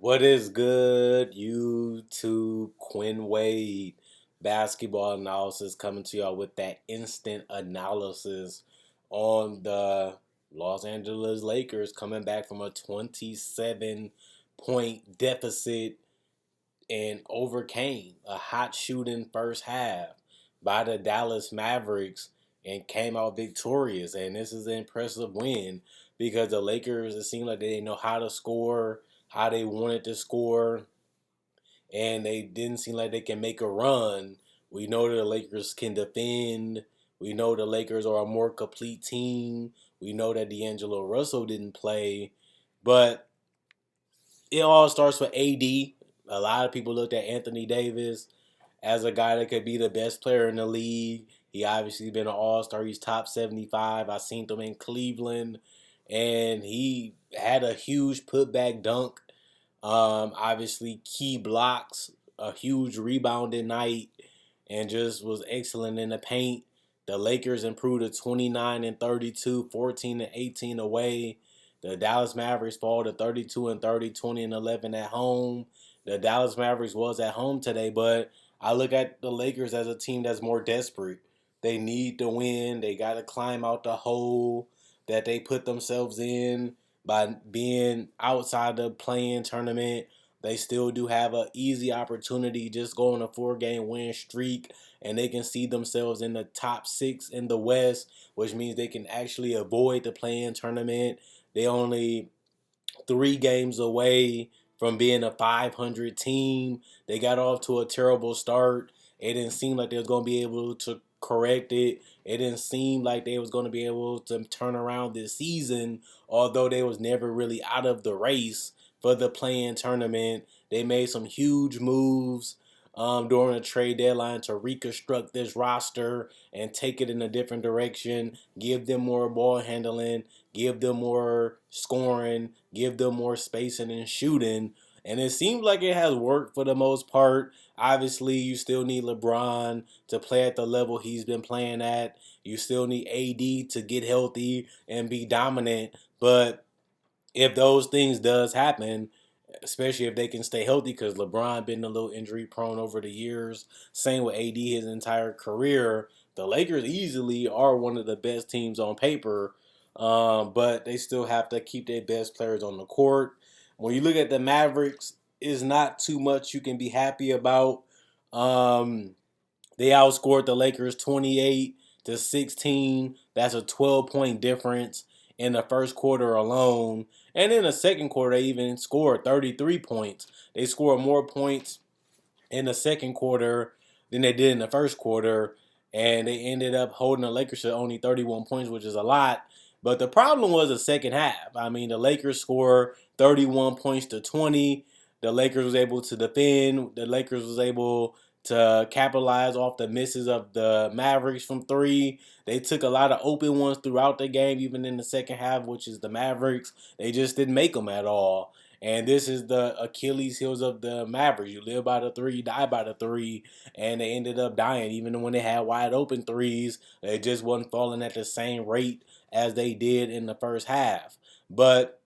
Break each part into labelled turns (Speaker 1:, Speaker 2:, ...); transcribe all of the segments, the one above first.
Speaker 1: What is good, YouTube? Quinn Wade basketball analysis coming to y'all with that instant analysis on the Los Angeles Lakers coming back from a 27-point deficit and overcame a hot shooting first half by the Dallas Mavericks and came out victorious. And this is an impressive win because the Lakers, it seemed like they didn't know how to score, how they wanted to score, and they didn't seem like they can make a run. We know that the Lakers can defend. We know the Lakers are a more complete team. We know that D'Angelo Russell didn't play. But it all starts with AD. A lot of people looked at Anthony Davis as a guy that could be the best player in the league. He obviously been an all-star. He's top 75. I seen him in Cleveland, and he had a huge putback dunk. Obviously, key blocks, a huge rebounding night, and just was excellent in the paint. The Lakers improved to 29 and 32, 14 and 18 away. The Dallas Mavericks fall to 32 and 30, 20 and 11 at home. The Dallas Mavericks was at home today, but I look at the Lakers as a team that's more desperate. They need to win. They got to climb out the hole that they put themselves in by being outside the play-in tournament. They still do have an easy opportunity just go on a 4-game win streak, and they can see themselves in the top 6 in the West, which means they can actually avoid the play-in tournament. They only 3 games away from being a 500 team. They got off to a terrible start. It didn't seem like they was going to be able to correct it. It didn't seem like they was going to be able to turn around this season, although they was never really out of the race for the play-in tournament. They made some huge moves during the trade deadline to reconstruct this roster and take it in a different direction, give them more ball handling, give them more scoring, give them more spacing and shooting. And it seems like it has worked for the most part. Obviously, you still need LeBron to play at the level he's been playing at. You still need AD to get healthy and be dominant. But if those things does happen, especially if they can stay healthy, because LeBron been a little injury prone over the years. Same with AD his entire career. The Lakers easily are one of the best teams on paper, but they still have to keep their best players on the court. When you look at the Mavericks, is not too much you can be happy about. Um, they outscored the Lakers 28-16. That's a 12-point difference in the first quarter alone. And in the second quarter, they even scored 33 points. They scored more points in the second quarter than they did in the first quarter. And they ended up holding the Lakers to only 31 points, which is a lot. But the problem was the second half. I mean, the Lakers scored 31 points to 20. The Lakers was able to defend. The Lakers was able to capitalize off the misses of the Mavericks from three. They took a lot of open ones throughout the game, even in the second half, which is the Mavericks. They just didn't make them at all. And this is the Achilles heels of the Mavericks. You live by the three, you die by the three. And they ended up dying. Even when they had wide open threes, they just wasn't falling at the same rate as they did in the first half. But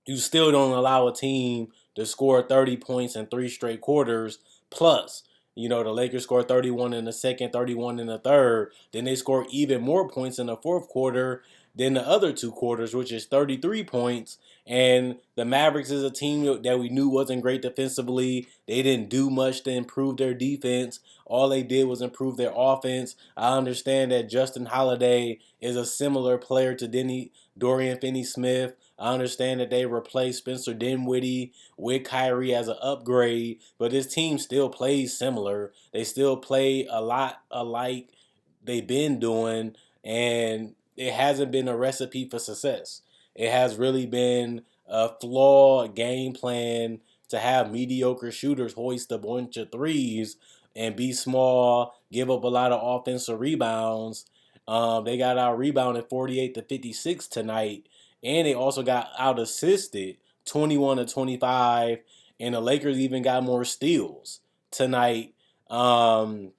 Speaker 1: you still don't allow a team to score 30 points in 3 straight quarters plus. The Lakers scored 31 in the second, 31 in the third. Then they scored even more points in the fourth quarter than the other 2 quarters, which is 33 points. And the Mavericks is a team that we knew wasn't great defensively. They didn't do much to improve their defense. All they did was improve their offense. I understand that Justin Holiday is a similar player to Dorian Finney-Smith. I understand that they replaced Spencer Dinwiddie with Kyrie as an upgrade, but this team still plays similar. They still play a lot alike they've been doing, and it hasn't been a recipe for success. It has really been a flawed game plan to have mediocre shooters hoist a bunch of threes and be small, give up a lot of offensive rebounds. They got out rebounded 48-56 tonight, and they also got out assisted 21-25, and the Lakers even got more steals tonight. And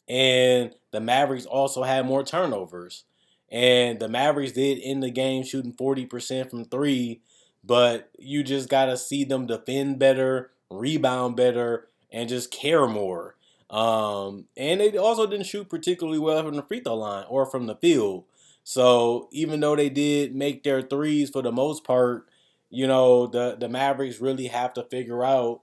Speaker 1: the Mavericks also had more turnovers. And the Mavericks did end the game shooting 40% from three. but you just gotta see them defend better, rebound better, and just care more. And they also didn't shoot particularly well from the free throw line or from the field. So even though they did make their threes for the most part, the Mavericks really have to figure out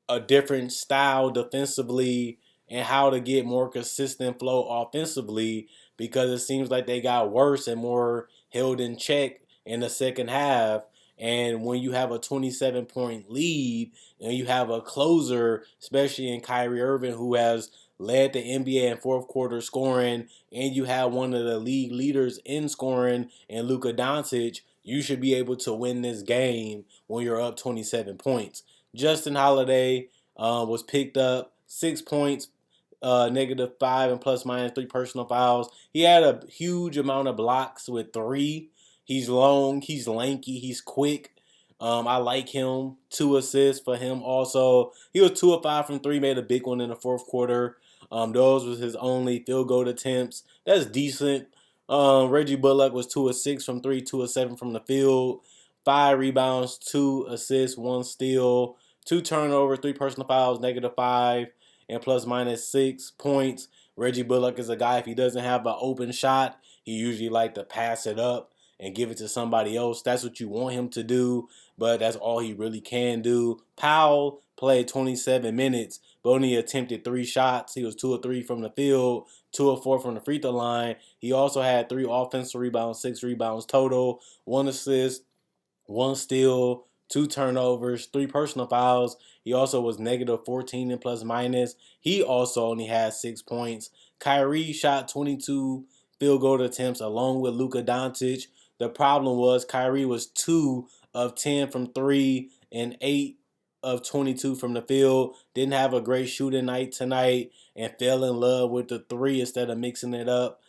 Speaker 1: a different style defensively and how to get more consistent flow offensively, because it seems like they got worse and more held in check in the second half. And when you have a 27-point lead and you have a closer, especially in Kyrie Irving, who has led the NBA in fourth quarter scoring, and you have one of the league leaders in scoring in Luka Doncic, you should be able to win this game when you're up 27 points. Justin Holiday was picked up 6 points, -5 and plus minus three personal fouls. He had a huge amount of blocks with three. He's long, he's lanky, he's quick. I like him. 2 assists for him also. He was 2 of 5 from three, made a big one in the fourth quarter. Those was his only field goal attempts. That's decent. Reggie Bullock was 2 of 6 from three, 2 of 7 from the field. 5 rebounds, 2 assists, 1 steal, 2 turnovers, 3 personal fouls, -5, and plus minus 6 points. Reggie Bullock is a guy, if he doesn't have an open shot, he usually like to pass it up and give it to somebody else. That's what you want him to do, but that's all he really can do. Powell played 27 minutes, but only attempted 3 shots. He was 2 of 3 from the field, 2 of 4 from the free throw line. He also had 3 offensive rebounds, 6 rebounds total, 1 assist, 1 steal, 2 turnovers, 3 personal fouls. He also was -14 in plus minus. He also only had 6 points. Kyrie shot 22 field goal attempts along with Luka Doncic. The problem was Kyrie was 2 of 10 from three and 8 of 22 from the field. Didn't have a great shooting night tonight and fell in love with the three instead of mixing it up.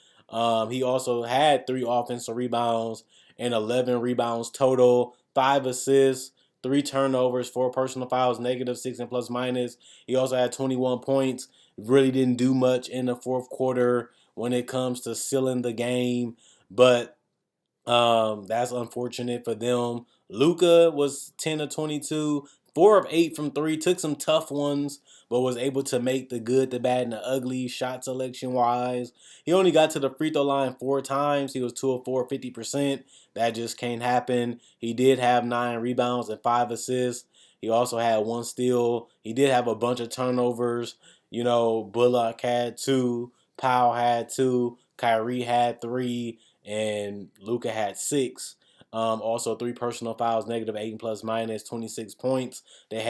Speaker 1: He also had 3 offensive rebounds and 11 rebounds total, 5 assists, 3 turnovers, 4 personal fouls, -6 and plus minus. He also had 21 points. Really didn't do much in the fourth quarter when it comes to sealing the game, but that's unfortunate for them. Luka was 10 of 22, 4 of 8 from three. Took some tough ones, but was able to make the good, the bad, and the ugly shot selection wise. He only got to the free throw line 4 times. He was 2 of 4, 50%. That just can't happen. He did have 9 rebounds and 5 assists. He also had 1 steal. He did have a bunch of turnovers. Bullock had 2, Powell had 2, Kyrie had 3, and Luka had 6. Also 3 personal fouls, -8 and plus minus 26 points. They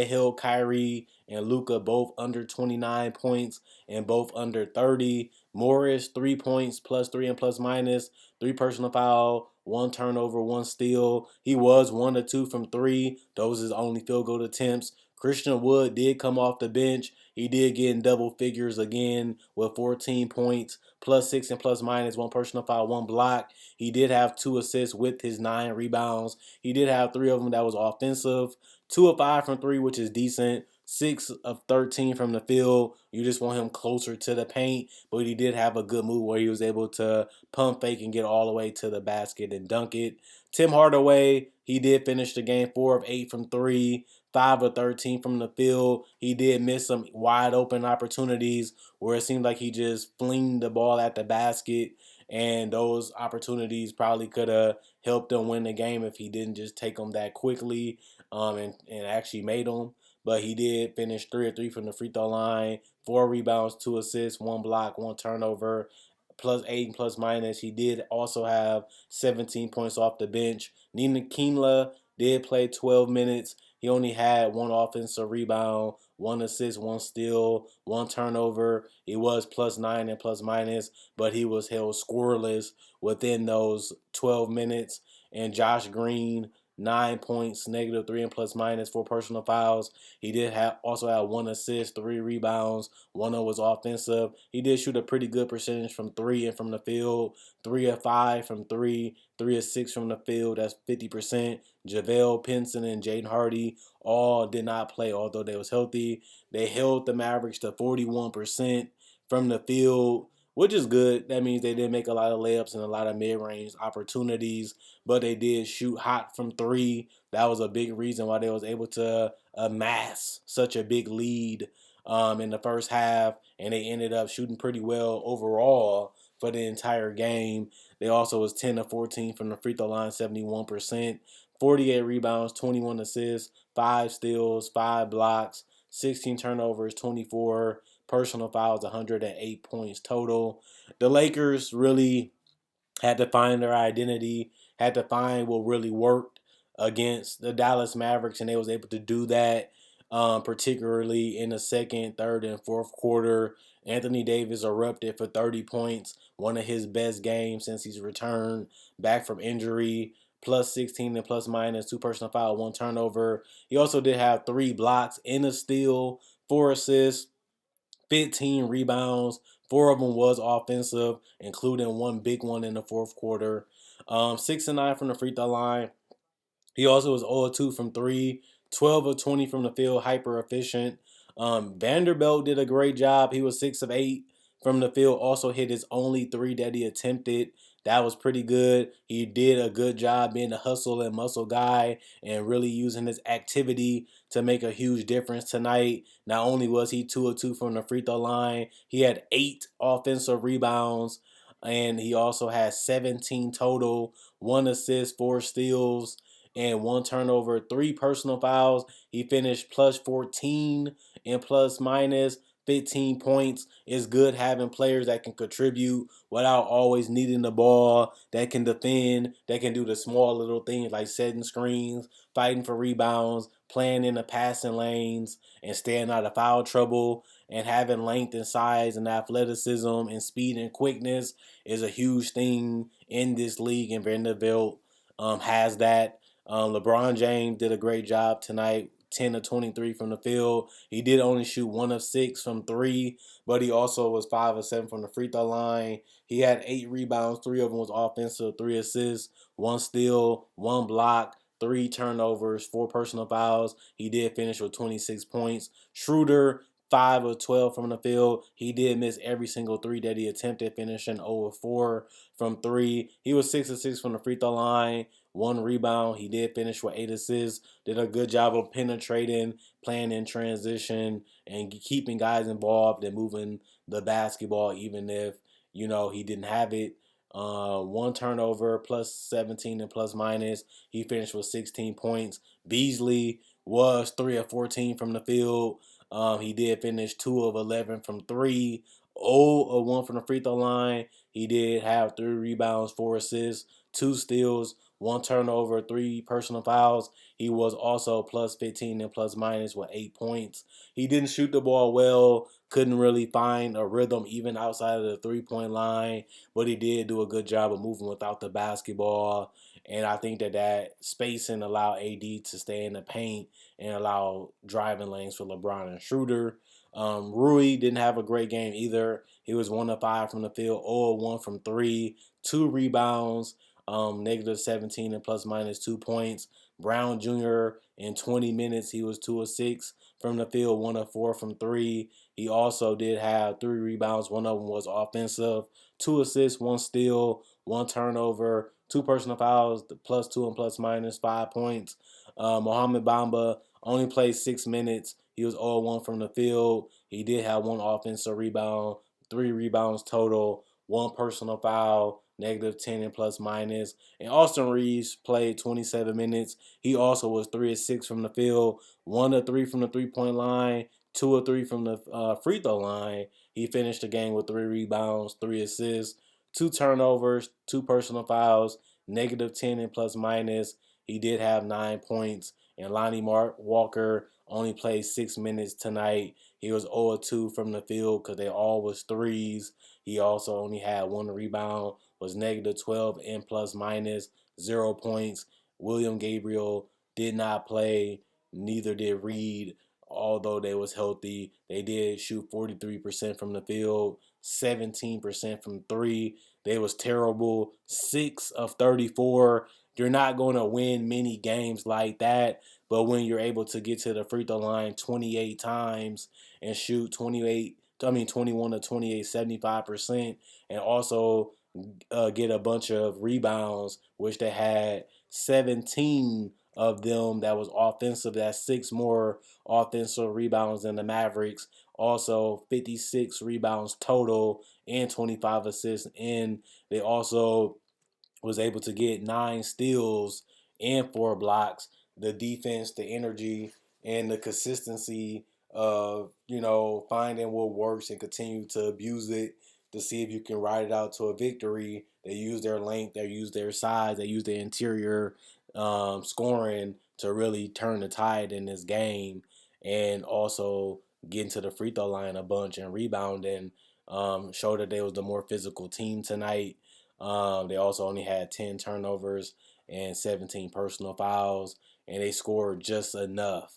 Speaker 1: held Kyrie and Luka both under 29 points and both under 30. Morris 3 points, +3 and plus minus, 3 personal foul, 1 turnover, 1 steal. He was 1 of 2 from three. Those his only field goal attempts. Christian Wood did come off the bench. He did get in double figures again with 14 points, +6 and plus minus, 1 personal foul, 1 block. He did have 2 assists with his 9 rebounds. He did have 3 of them that was offensive. 2 of 5 from three, which is decent. 6 of 13 from the field. You just want him closer to the paint, but he did have a good move where he was able to pump fake and get all the way to the basket and dunk it. Tim Hardaway, he did finish the game 4 of 8 from three, 5 of 13 from the field. He did miss some wide open opportunities where it seemed like he just flinged the ball at the basket, and those opportunities probably could have helped them win the game if he didn't just take them that quickly, and actually made them. But he did finish 3 of 3 from the free throw line, 4 rebounds, 2 assists, 1 block, 1 turnover, +8 and plus minus. He did also have 17 points off the bench. Nina Keenla did play 12 minutes. He only had 1 offensive rebound, 1 assist, 1 steal, 1 turnover. He was +9 and plus minus, but he was held scoreless within those 12 minutes. And Josh Green, 9 points, -3 and plus minus, 4 personal fouls. He did also have 1 assist, 3 rebounds. One of them was offensive. He did shoot a pretty good percentage from three and from the field. 3 of 5 from three, 3 of 6 from the field. That's 50%. JaVale Pinson and Jaden Hardy all did not play, although they was healthy. They held the Mavericks to 41% from the field, which is good. That means they didn't make a lot of layups and a lot of mid-range opportunities, but they did shoot hot from three. That was a big reason why they was able to amass such a big lead in the first half, and they ended up shooting pretty well overall for the entire game. They also was 10 of 14 from the free throw line, 71%, 48 rebounds, 21 assists, 5 steals, 5 blocks, 16 turnovers, 24 personal fouls, 108 points total. The Lakers really had to find their identity, had to find what really worked against the Dallas Mavericks, and they was able to do that, particularly in the second, third, and fourth quarter. Anthony Davis erupted for 30 points, one of his best games since he's returned back from injury. Plus 16 and plus minus, two personal foul, one turnover. He also did have 3 blocks and a steal, 4 assists, 15 rebounds. 4 of them was offensive, including one big one in the fourth quarter. 6 and 9 from the free throw line. He also was 0-2 from 3, 12 of 20 from the field, hyper efficient. Vanderbilt did a great job. He was 6 of 8 from the field, also hit his only 3 that he attempted. That was pretty good. He did a good job being a hustle and muscle guy and really using his activity to make a huge difference tonight. Not only was he 2 of 2 from the free throw line, he had 8 offensive rebounds, and he also had 17 total, 1 assist, 4 steals, and 1 turnover, 3 personal fouls. He finished plus 14 and plus minus 15 points. It's good having players that can contribute without always needing the ball, that can defend, that can do the small little things like setting screens, fighting for rebounds, playing in the passing lanes, and staying out of foul trouble. And having length and size and athleticism and speed and quickness is a huge thing in this league, and Vanderbilt has that. LeBron James did a great job tonight, 10 of 23 from the field. He did only shoot 1 of 6 from 3, but he also was 5 of 7 from the free throw line. He had 8 rebounds, 3 of them was offensive, 3 assists, 1 steal, 1 block, 3 turnovers, 4 personal fouls. He did finish with 26 points. Schroeder, 5 of 12 from the field. He did miss every single 3 that he attempted, finishing 0 of 4 from 3. He was 6 of 6 from the free throw line, 1 rebound. He did finish with 8 assists. Did a good job of penetrating, playing in transition, and keeping guys involved and moving the basketball, even if he didn't have it. 1 turnover, plus 17 and plus minus. He finished with 16 points. Beasley was 3 of 14 from the field. He did finish 2 of 11 from 3. 0 of 1 from the free throw line. He did have 3 rebounds, 4 assists, 2 steals, 1 turnover, 3 personal fouls. He was also plus 15 and plus minus with 8 points. He didn't shoot the ball well, couldn't really find a rhythm even outside of the 3-point line, but he did do a good job of moving without the basketball. And I think that spacing allowed AD to stay in the paint and allow driving lanes for LeBron and Schroeder. Rui didn't have a great game either. He was 1 of 5 from the field, 0 of 1 from 3, 2 rebounds, negative 17 and plus minus 2 points. Brown Jr. in 20 minutes, he was 2 of 6 from the field, 1 of 4 from 3. He also did have 3 rebounds. 1 of them was offensive, 2 assists, 1 steal, 1 turnover, 2 personal fouls, plus 2 and plus minus 5 points. Mohamed Bamba only played 6 minutes. He was 0-1 from the field. He did have 1 offensive rebound, 3 rebounds total, 1 personal foul, negative 10 and plus minus. And Austin Reeves played 27 minutes. He also was 3 of 6 from the field, 1 of 3 from the 3-point line, 2 of 3 from the free throw line. He finished the game with 3 rebounds, 3 assists, 2 turnovers, 2 personal fouls, negative 10 and plus minus. He did have 9 points. And Lonnie Walker only played 6 minutes tonight. He was 0-2 from the field because they all was threes. He also only had 1 rebound, was negative 12 and plus minus, 0 points. William Gabriel did not play, neither did Reed, although they was healthy. They did shoot 43% from the field, 17% from 3. They was terrible, 6 of 34. You're not going to win many games like that, but when you're able to get to the free throw line 28 times and shoot 28 21 to 28, 75%, and also get a bunch of rebounds, which they had 17 of them that was offensive. That's six more offensive rebounds than the Mavericks. Also, 56 rebounds total and 25 assists. And they also was able to get 9 steals and 4 blocks. The defense, the energy, and the consistency of finding what works and continue to abuse it to see if you can ride it out to a victory. They use their length, they use their size, they use their interior scoring to really turn the tide in this game, and also getting to the free throw line a bunch and rebounding. Showed that they was the more physical team tonight. They also only had 10 turnovers and 17 personal fouls, and they scored just enough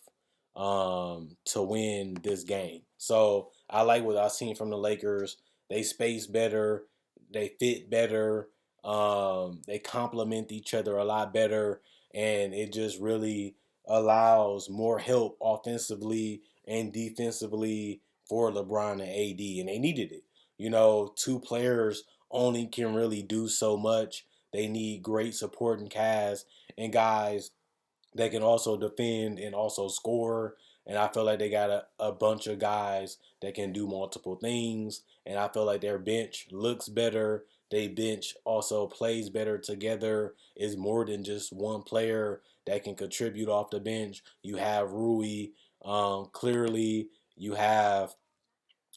Speaker 1: to win this game. So I like what I've seen from the Lakers. They space better, they fit better, they complement each other a lot better, and it just really allows more help offensively and defensively for LeBron and AD, and they needed it. Two players only can really do so much. They need great supporting cast and guys that can also defend and also score. And I feel like they got a bunch of guys that can do multiple things. And I feel like their bench looks better. They bench also plays better together. Is more than just one player that can contribute off the bench. You have Rui. Clearly, you have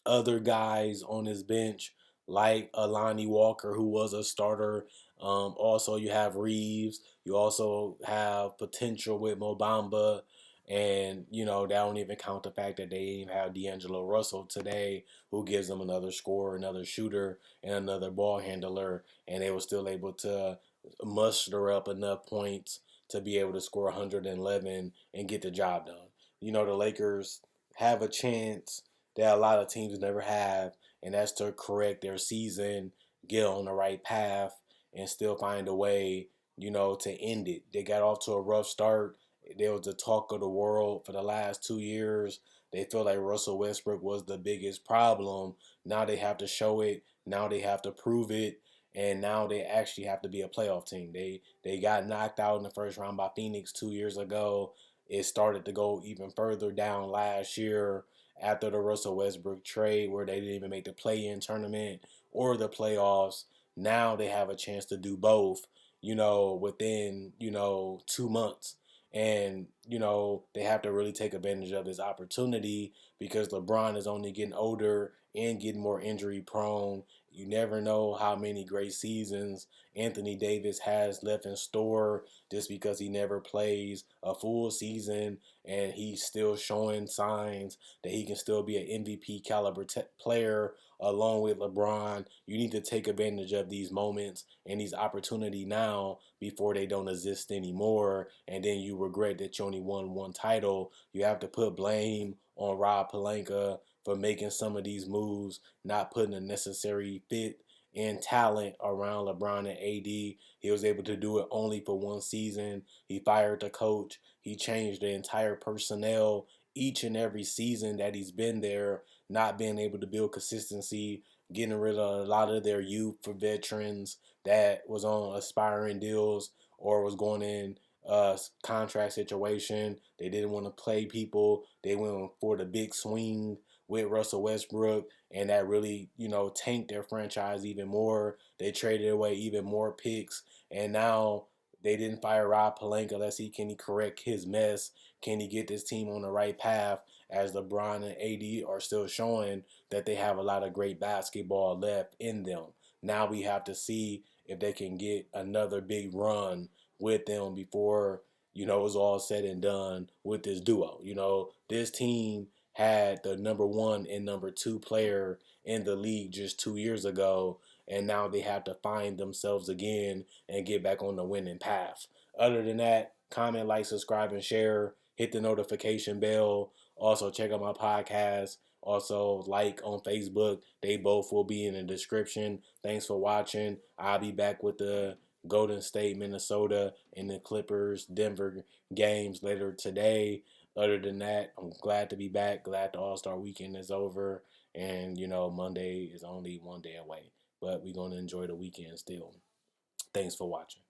Speaker 1: other guys on his bench like Alani Walker, who was a starter. Also, you have Reeves. You also have potential with Mobamba. And, that don't even count the fact that they even have D'Angelo Russell today, who gives them another scorer, another shooter, and another ball handler. And they were still able to muster up enough points to be able to score 111 and get the job done. The Lakers have a chance that a lot of teams never have, and that's to correct their season, get on the right path, and still find a way, to end it. They got off to a rough start. They was the talk of the world for the last 2 years. They feel like Russell Westbrook was the biggest problem. Now they have to show it. Now they have to prove it. And now they actually have to be a playoff team. They got knocked out in the first round by Phoenix 2 years ago. It started to go even further down last year after the Russell Westbrook trade, where they didn't even make the play-in tournament or the playoffs. Now they have a chance to do both, within, 2 months. And, they have to really take advantage of this opportunity because LeBron is only getting older and getting more injury prone. You never know how many great seasons Anthony Davis has left in store just because he never plays a full season and he's still showing signs that he can still be an MVP caliber player along with LeBron. You need to take advantage of these moments and these opportunity now before they don't exist anymore, and then you regret that you only won one title. You have to put blame on Rob Pelinka for making some of these moves, not putting the necessary fit and talent around LeBron and AD. He was able to do it only for one season. He fired the coach. He changed the entire personnel each and every season that he's been there, not being able to build consistency, getting rid of a lot of their youth for veterans that was on aspiring deals or was going in contract situation. They didn't want to play people. They went for the big swing with Russell Westbrook, and that really, tanked their franchise even more. They traded away even more picks, and now they didn't fire Rob Pelinka. Let's see, can he correct his mess? Can he get this team on the right path? As LeBron and AD are still showing that they have a lot of great basketball left in them. Now we have to see if they can get another big run with them before, it's all said and done with this duo. This team had the number one and number two player in the league just 2 years ago, and now they have to find themselves again and get back on the winning path. Other than that, comment, like, subscribe, and share. Hit the notification bell. Also, check out my podcast. Also, like on Facebook. They both will be in the description. Thanks for watching. I'll be back with the Golden State, Minnesota, and the Clippers, Denver games later today. Other than that, I'm glad to be back. Glad the All Star weekend is over, and Monday is only one day away. But we're gonna enjoy the weekend still. Thanks for watching.